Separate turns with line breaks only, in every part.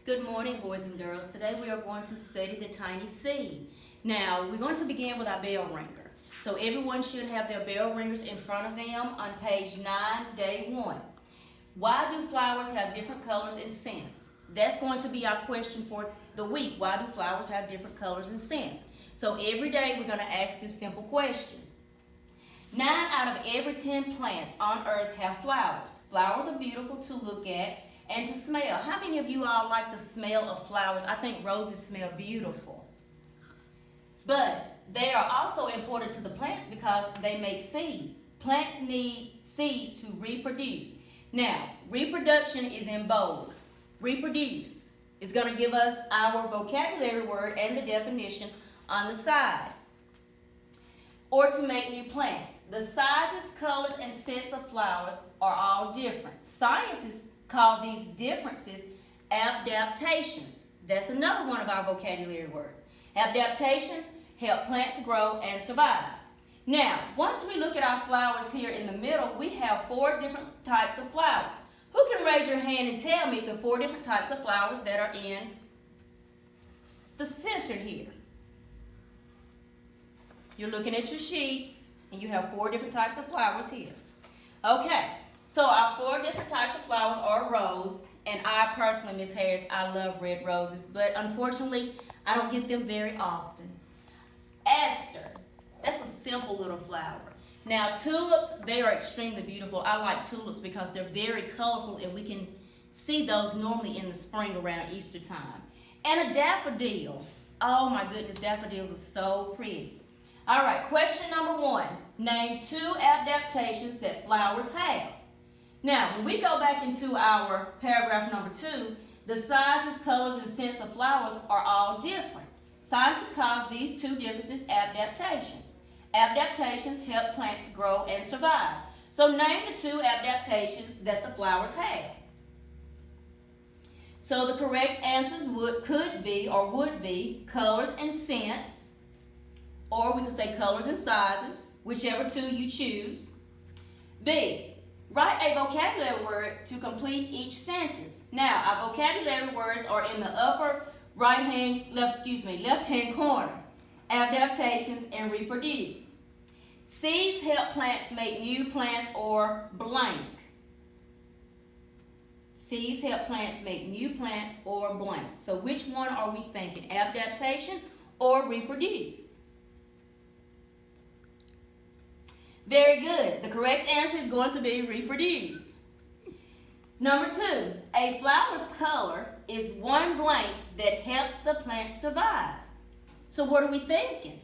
Good morning, boys and girls. Today we are going to study the tiny seed. Now, we're going to begin with our bell ringer. So everyone should have their bell ringers in front of them on page 9, day 1. Why do flowers have different colors and scents? That's going to be our question for the week. Why do flowers have different colors and scents? So every day we're going to ask this simple question. 9 out of every 10 plants on earth have flowers. Flowers are beautiful to look at and to smell. How many of you all like the smell of flowers? I think roses smell beautiful. But they are also important to the plants because they make seeds. Plants need seeds to reproduce. Now, reproduction is in bold. Reproduce is going to give us our vocabulary word and the definition on the side. Or to make new plants. The sizes, colors, and scents of flowers are all different. Scientists call these differences adaptations. That's another one of our vocabulary words. Adaptations help plants grow and survive. Now, once we look at our flowers here in the middle, we have 4 different types of flowers. Who can raise your hand and tell me the 4 different types of flowers that are in the center here? You're looking at your sheets, and you have 4 different types of flowers here. Okay, so our 4 different types of flowers are rose, and I personally, Miss Harris, I love red roses, but unfortunately, I don't get them very often. Aster, that's a simple little flower. Now, tulips, they are extremely beautiful. I like tulips because they're very colorful, and we can see those normally in the spring around Easter time. And a daffodil. Oh my goodness, daffodils are so pretty. All right, question number 1. Name 2 adaptations that flowers have. Now, when we go back into our paragraph number 2, the sizes, colors, and scents of flowers are all different. Scientists call these 2 differences adaptations. Adaptations help plants grow and survive. So name the 2 adaptations that the flowers have. So the correct answers would be colors and scents, or we could say colors and sizes, whichever 2 you choose. B, write a vocabulary word to complete each sentence. Now, our vocabulary words are in the upper left-hand corner. Adaptations and reproduce. Seeds help plants make new plants or blank. Seeds help plants make new plants or blank. So which one are we thinking? Adaptation or reproduce? Very good. The correct answer is going to be reproduce. Number 2, a flower's color is one blank that helps the plant survive. So what are we thinking?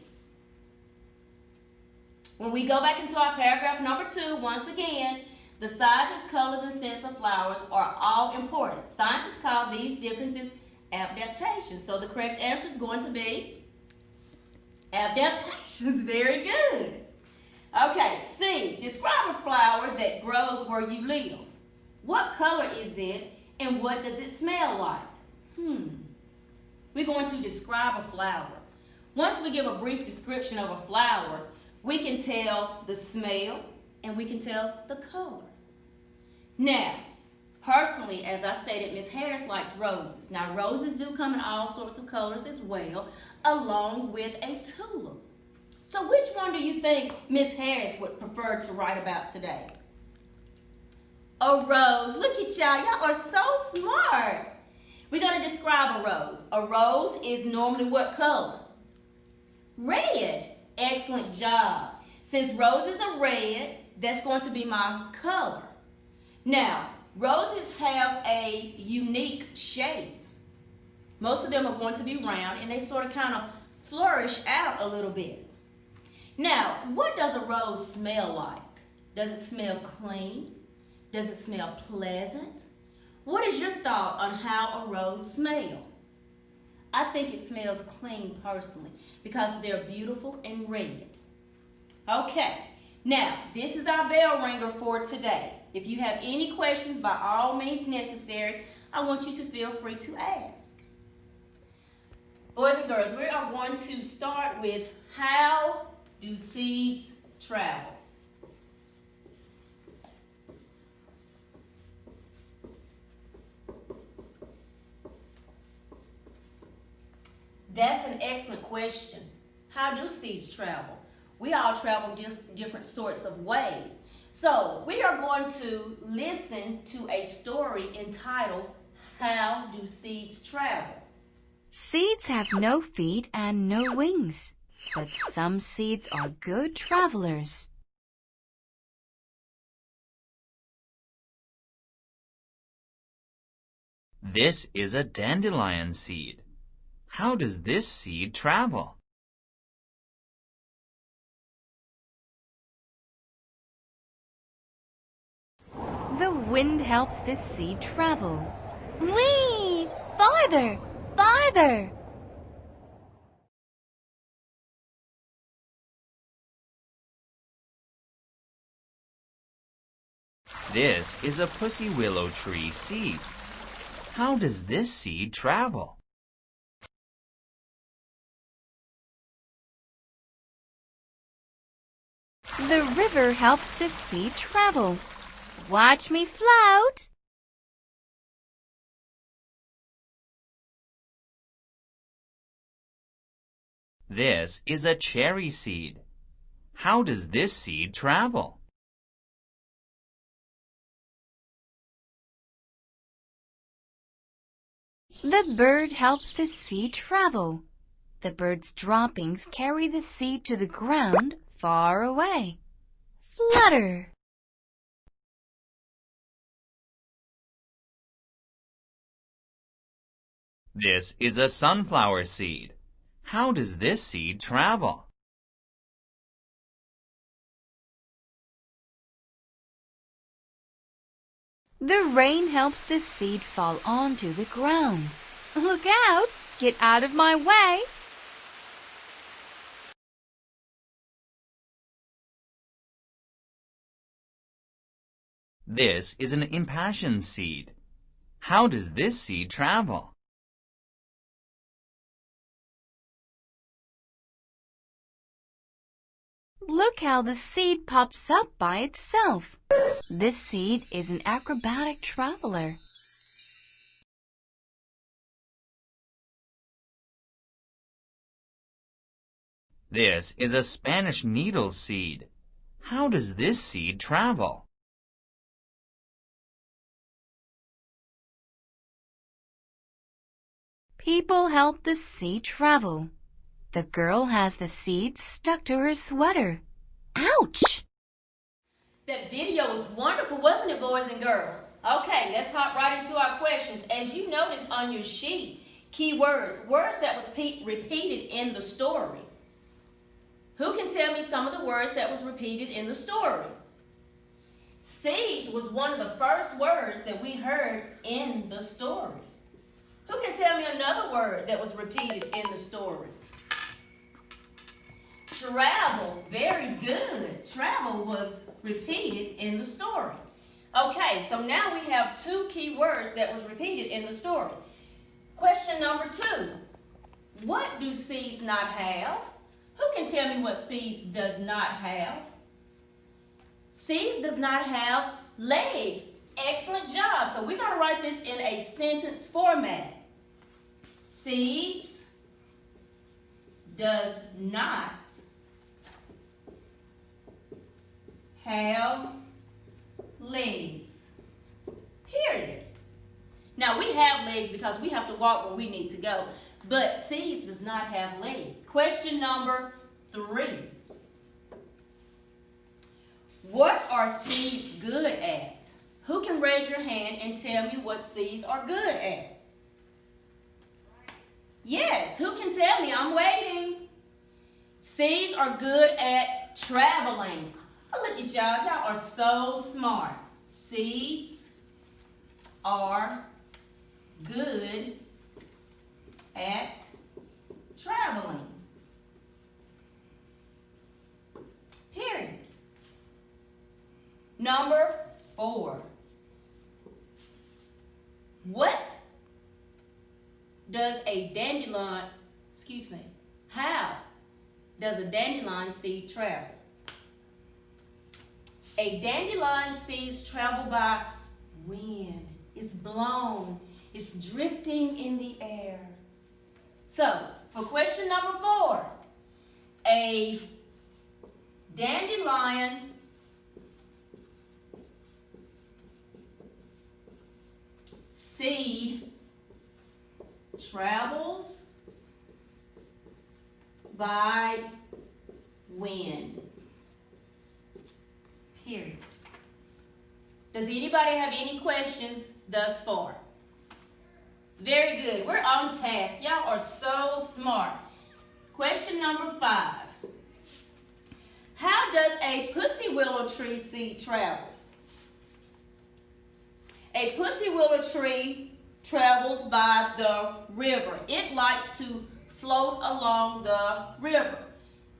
When we go back into our paragraph number 2, once again, the sizes, colors, and scents of flowers are all important. Scientists call these differences adaptations. So the correct answer is going to be adaptations. Very good. Okay, C, describe a flower that grows where you live. What color is it and what does it smell like? We're going to describe a flower. Once we give a brief description of a flower, we can tell the smell and we can tell the color. Now, personally, as I stated, Miss Harris likes roses. Now, roses do come in all sorts of colors as well, along with a tulip. So which one do you think Miss Harris would prefer to write about today? A rose. Look at y'all. Y'all are so smart. We're going to describe a rose. A rose is normally what color? Red. Excellent job. Since roses are red, that's going to be my color. Now, roses have a unique shape. Most of them are going to be round, and they sort of kind of flourish out a little bit. Now, what does a rose smell like? Does it smell clean? Does it smell pleasant? What is your thought on how a rose smells? I think it smells clean personally because they're beautiful and red. Okay, now this is our bell ringer for today. If you have any questions, by all means necessary, I want you to feel free to ask. Boys and girls, we are going to start with how do seeds travel? That's an excellent question. How do seeds travel? We all travel different sorts of ways. So we are going to listen to a story entitled, How Do Seeds Travel?
Seeds have no feet and no wings, but some seeds are good travelers.
This is a dandelion seed. How does this seed travel?
The wind helps this seed travel. Whee! Farther! Farther!
This is a pussy willow tree seed. How does this seed travel?
The river helps this seed travel. Watch me float!
This is a cherry seed. How does this seed travel?
The bird helps the seed travel. The bird's droppings carry the seed to the ground far away. Flutter!
This is a sunflower seed. How does this seed travel?
The rain helps the seed fall onto the ground. Look out! Get out of my way!
This is an impassioned seed. How does this seed travel?
Look how the seed pops up by itself. This seed is an acrobatic traveler.
This is a Spanish needle seed. How does this seed travel?
People help the seed travel. The girl has the seed stuck to her sweater. Ouch!
That video was wonderful, wasn't it, boys and girls? Okay, let's hop right into our questions. As you notice on your sheet, keywords, words that was repeated in the story. Who can tell me some of the words that was repeated in the story? Seeds was one of the first words that we heard in the story. Who can tell me another word that was repeated in the story? Travel, very good. Travel was repeated in the story. Okay, so now we have two key words that was repeated in the story. Question number 2. What do seeds not have? Who can tell me what seeds does not have? Seeds does not have legs. Excellent job. So we're going to write this in a sentence format. Seeds does not have legs. Period. Now we have legs because we have to walk where we need to go, but seeds does not have legs. Question number 3. What are seeds good at? Who can raise your hand and tell me what seeds are good at? Yes, who can tell me? I'm waiting. Seeds are good at traveling. Oh, look at y'all. Y'all are so smart. Seeds are good at traveling. Period. Number 4. What does a dandelion, how does a dandelion seed travel? A dandelion seeds travel by wind. It's blown. It's drifting in the air. So, For question number 4, a dandelion seed travels by wind. Period. Does anybody have any questions thus far? Very good. We're on task. Y'all are so smart. Question number 5. How does a pussy willow tree seed travel? A pussy willow tree travels by the river. It likes to float along the river.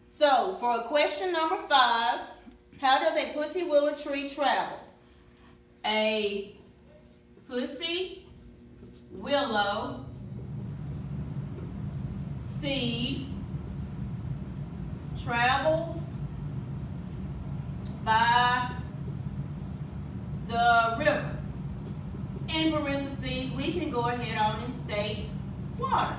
So, for question number 5, how does a pussy willow tree travel? A pussy willow seed travels by the river. In parentheses, we can go ahead on and state water.